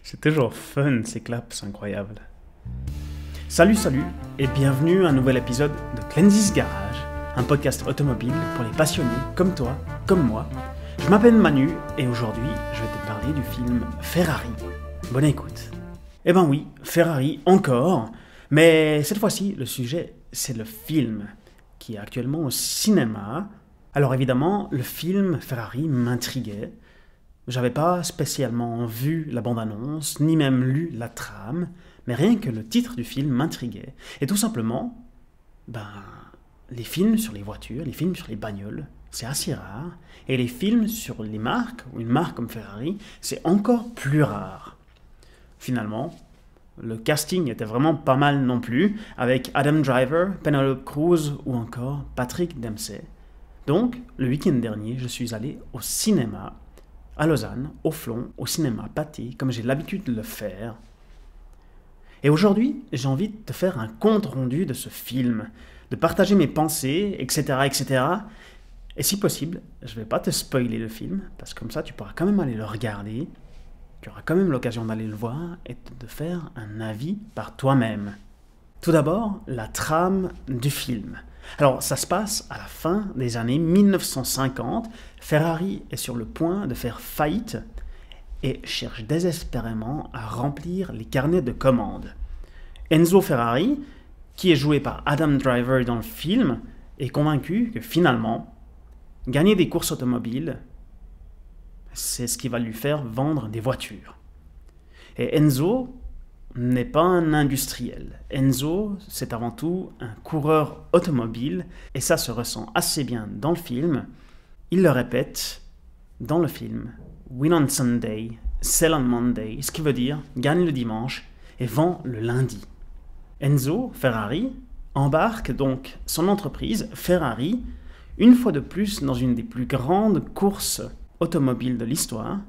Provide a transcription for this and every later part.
C'est toujours fun, ces claps, c'est incroyable. Salut, et bienvenue à un nouvel épisode de Cleansy's Garage, un podcast automobile pour les passionnés comme toi, comme moi. Je m'appelle Manu et aujourd'hui, je vais te parler du film Ferrari. Bonne écoute. Eh ben oui, Ferrari encore, mais cette fois-ci, le sujet, c'est le film qui est actuellement au cinéma. Alors évidemment, le film Ferrari m'intriguait. J'avais pas spécialement vu la bande-annonce, ni même lu la trame, mais rien que le titre du film m'intriguait. Et tout simplement, les films sur les voitures, les films sur les bagnoles, c'est assez rare. Et les films sur les marques, ou une marque comme Ferrari, c'est encore plus rare. Finalement, le casting était vraiment pas mal non plus, avec Adam Driver, Penelope Cruz ou encore Patrick Dempsey. Donc, le week-end dernier, je suis allé au cinéma, à Lausanne, au Flon, au cinéma Pathé, comme j'ai l'habitude de le faire. Et aujourd'hui, j'ai envie de te faire un compte-rendu de ce film, de partager mes pensées, etc., etc. Et si possible, je ne vais pas te spoiler le film, parce que comme ça, tu pourras quand même aller le regarder, tu auras quand même l'occasion d'aller le voir et de faire un avis par toi-même. Tout d'abord, la trame du film. Alors, ça se passe à la fin des années 1950. Ferrari est sur le point de faire faillite et cherche désespérément à remplir les carnets de commandes. Enzo Ferrari, qui est joué par Adam Driver dans le film, est convaincu que finalement, gagner des courses automobiles, c'est ce qui va lui faire vendre des voitures. Et Enzo n'est pas un industriel. Enzo, c'est avant tout un coureur automobile, et ça se ressent assez bien dans le film. Il le répète dans le film, Win on Sunday, sell on Monday, ce qui veut dire gagne le dimanche et vend le lundi. Enzo Ferrari embarque donc son entreprise Ferrari une fois de plus dans une des plus grandes courses automobiles de l'histoire,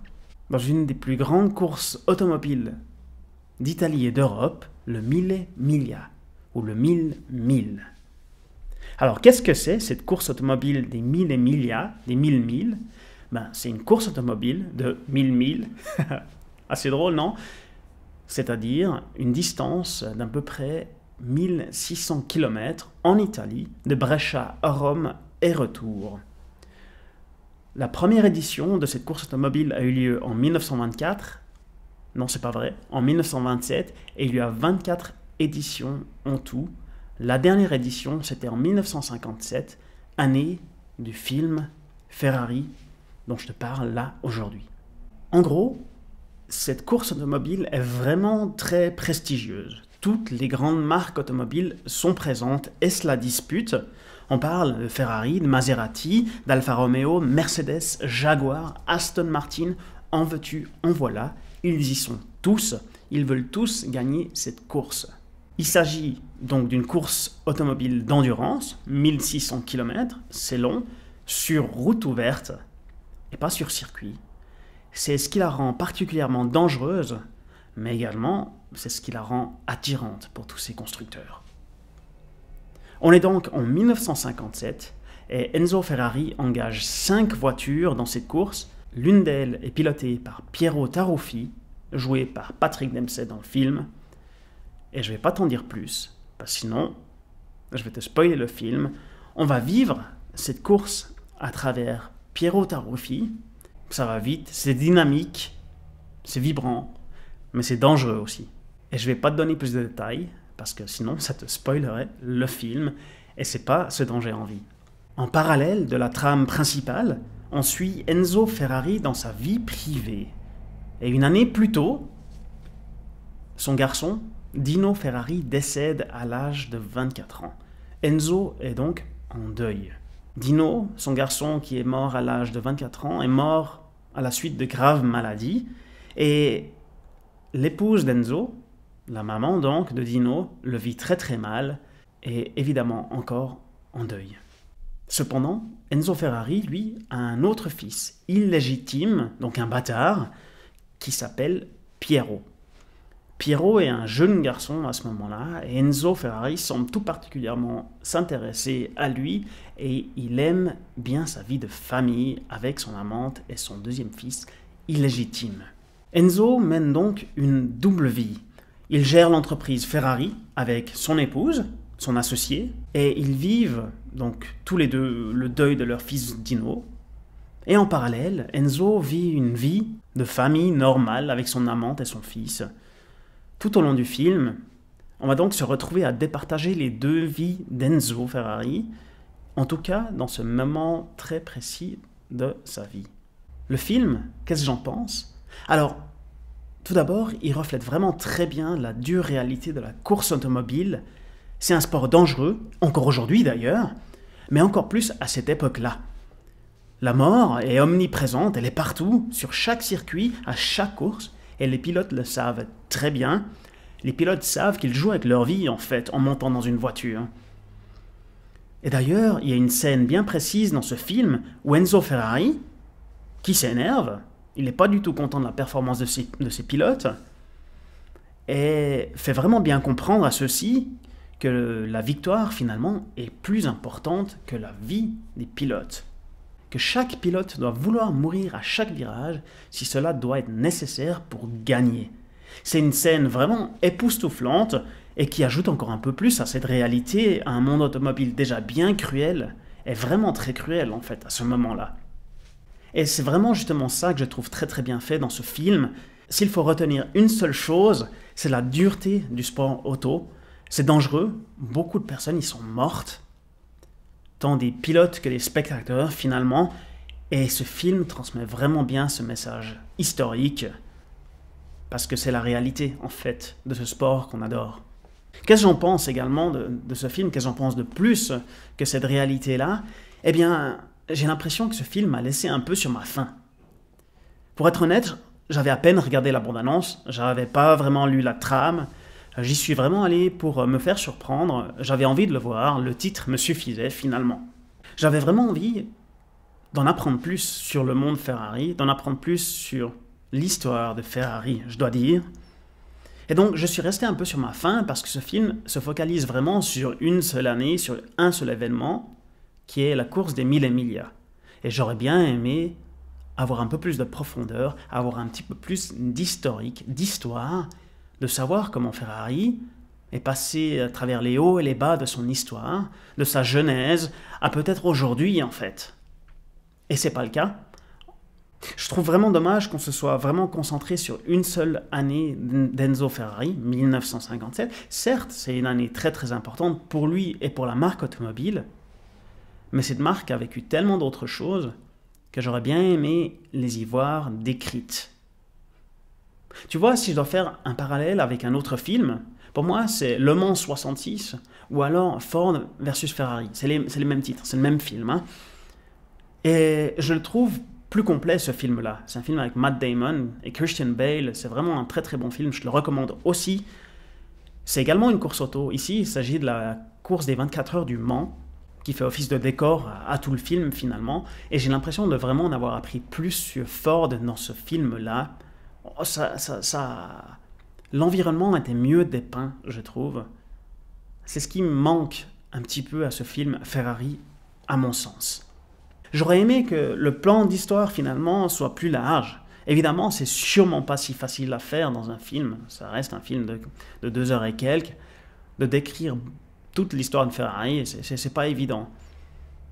dans une des plus grandes courses automobiles d'Italie et d'Europe, le Mille Miglia, ou le 1000 Alors, qu'est-ce que c'est cette course automobile des Mille Miglia, des 1000 milles? C'est une course automobile de 1000 milles, assez drôle, non? C'est-à-dire une distance d'à peu près 1600 km en Italie, de Brescia à Rome et retour. La première édition de cette course automobile a eu lieu en 1924. Non, c'est pas vrai, en 1927, et il y a 24 éditions en tout. La dernière édition, c'était en 1957, année du film Ferrari, dont je te parle là aujourd'hui. En gros, cette course automobile est vraiment très prestigieuse. Toutes les grandes marques automobiles sont présentes et se la disputent. On parle de Ferrari, de Maserati, d'Alfa Romeo, Mercedes, Jaguar, Aston Martin, en veux-tu, en voilà. Ils y sont tous, ils veulent tous gagner cette course. Il s'agit donc d'une course automobile d'endurance, 1600 km, c'est long, sur route ouverte et pas sur circuit. C'est ce qui la rend particulièrement dangereuse, mais également c'est ce qui la rend attirante pour tous ces constructeurs. On est donc en 1957 et Enzo Ferrari engage 5 voitures dans cette course. L'une d'elles est pilotée par Piero Taruffi, joué par Patrick Dempsey dans le film. Et je ne vais pas t'en dire plus, parce que sinon, je vais te spoiler le film. On va vivre cette course à travers Piero Taruffi. Ça va vite, c'est dynamique, c'est vibrant, mais c'est dangereux aussi. Et je ne vais pas te donner plus de détails, parce que sinon ça te spoilerait le film, et c'est pas ce dont j'ai envie. En parallèle de la trame principale, on suit Enzo Ferrari dans sa vie privée. Et une année plus tôt, son garçon, Dino Ferrari, décède à l'âge de 24 ans. Enzo est donc en deuil. Dino, son garçon qui est mort à l'âge de 24 ans, est mort à la suite de graves maladies. Et l'épouse d'Enzo, la maman donc de Dino, le vit très très mal et évidemment encore en deuil. Cependant, Enzo Ferrari, lui, a un autre fils, illégitime, donc un bâtard, qui s'appelle Piero. Piero est un jeune garçon à ce moment-là, et Enzo Ferrari semble tout particulièrement s'intéresser à lui, et il aime bien sa vie de famille avec son amante et son deuxième fils illégitime. Enzo mène donc une double vie. Il gère l'entreprise Ferrari avec son épouse, son associé, et ils vivent donc tous les deux le deuil de leur fils Dino. Et en parallèle, Enzo vit une vie de famille normale avec son amante et son fils. Tout au long du film, on va donc se retrouver à départager les deux vies d'Enzo Ferrari, en tout cas dans ce moment très précis de sa vie. Le film, qu'est-ce que j'en pense? Alors, tout d'abord, il reflète vraiment très bien la dure réalité de la course automobile. C'est un sport dangereux, encore aujourd'hui d'ailleurs, mais encore plus à cette époque-là. La mort est omniprésente, elle est partout, sur chaque circuit, à chaque course, et les pilotes le savent très bien. Les pilotes savent qu'ils jouent avec leur vie, en fait, en montant dans une voiture. Et d'ailleurs, il y a une scène bien précise dans ce film où Enzo Ferrari, qui s'énerve, il n'est pas du tout content de la performance de ses pilotes, et fait vraiment bien comprendre à ceux-ci que la victoire, finalement, est plus importante que la vie des pilotes. Que chaque pilote doit vouloir mourir à chaque virage si cela doit être nécessaire pour gagner. C'est une scène vraiment époustouflante et qui ajoute encore un peu plus à cette réalité, à un monde automobile déjà bien cruel, et vraiment très cruel en fait à ce moment-là. Et c'est vraiment justement ça que je trouve très très bien fait dans ce film. S'il faut retenir une seule chose, c'est la dureté du sport auto. C'est dangereux, beaucoup de personnes y sont mortes, tant des pilotes que des spectateurs finalement, et ce film transmet vraiment bien ce message historique, parce que c'est la réalité en fait de ce sport qu'on adore. Qu'est-ce que j'en pense également de ce film? Qu'est-ce que j'en pense de plus que cette réalité-là? Eh bien, j'ai l'impression que ce film m'a laissé un peu sur ma faim. Pour être honnête, j'avais à peine regardé la bande-annonce, j'avais pas vraiment lu la trame, j'y suis vraiment allé pour me faire surprendre, j'avais envie de le voir, le titre me suffisait finalement. J'avais vraiment envie d'en apprendre plus sur le monde Ferrari, d'en apprendre plus sur l'histoire de Ferrari, je dois dire. Et donc je suis resté un peu sur ma faim parce que ce film se focalise vraiment sur une seule année, sur un seul événement, qui est la course des 1000 Emilia. Et j'aurais bien aimé avoir un peu plus de profondeur, avoir un petit peu plus d'historique, d'histoire, de savoir comment Ferrari est passé à travers les hauts et les bas de son histoire, de sa genèse, à peut-être aujourd'hui en fait. Et c'est pas le cas. Je trouve vraiment dommage qu'on se soit vraiment concentré sur une seule année d'Enzo Ferrari, 1957. Certes, c'est une année très très importante pour lui et pour la marque automobile, mais cette marque a vécu tellement d'autres choses que j'aurais bien aimé les y voir décrites. Tu vois, si je dois faire un parallèle avec un autre film, pour moi c'est Le Mans 66 ou alors Ford versus Ferrari. C'est les mêmes titres, c'est le même film. Hein. Et je le trouve plus complet ce film-là. C'est un film avec Matt Damon et Christian Bale. C'est vraiment un très très bon film, je le recommande aussi. C'est également une course auto. Ici, il s'agit de la course des 24 heures du Mans, qui fait office de décor à tout le film finalement. Et j'ai l'impression de vraiment en avoir appris plus sur Ford dans ce film-là. L'environnement était mieux dépeint, je trouve. C'est ce qui me manque un petit peu à ce film Ferrari, à mon sens. J'aurais aimé que le plan d'histoire finalement soit plus large. Évidemment, c'est sûrement pas si facile à faire dans un film. Ça reste un film de 2 heures et quelques. De décrire toute l'histoire de Ferrari, c'est pas évident.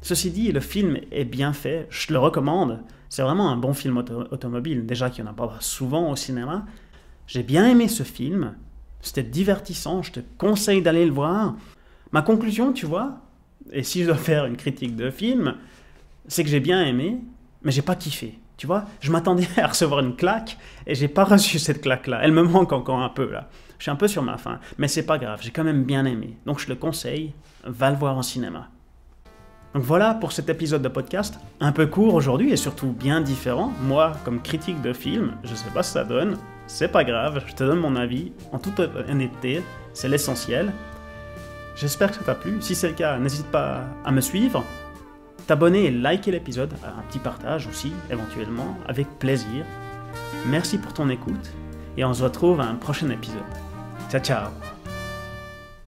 Ceci dit, le film est bien fait, je le recommande. C'est vraiment un bon film automobile, déjà qu'il n'y en a pas souvent au cinéma. J'ai bien aimé ce film, c'était divertissant, je te conseille d'aller le voir. Ma conclusion, tu vois, et si je dois faire une critique de film, c'est que j'ai bien aimé, mais j'ai pas kiffé. Tu vois, je m'attendais à recevoir une claque, et j'ai pas reçu cette claque-là. Elle me manque encore un peu, là. Je suis un peu sur ma faim, mais c'est pas grave, j'ai quand même bien aimé. Donc je le conseille, va le voir en cinéma. Donc voilà pour cet épisode de podcast, un peu court aujourd'hui et surtout bien différent. Moi, comme critique de film, je sais pas ce que ça donne, c'est pas grave, je te donne mon avis en toute honnêteté, c'est l'essentiel. J'espère que ça t'a plu, si c'est le cas, n'hésite pas à me suivre, t'abonner et liker l'épisode, un petit partage aussi, éventuellement, avec plaisir. Merci pour ton écoute et on se retrouve à un prochain épisode. Ciao ciao.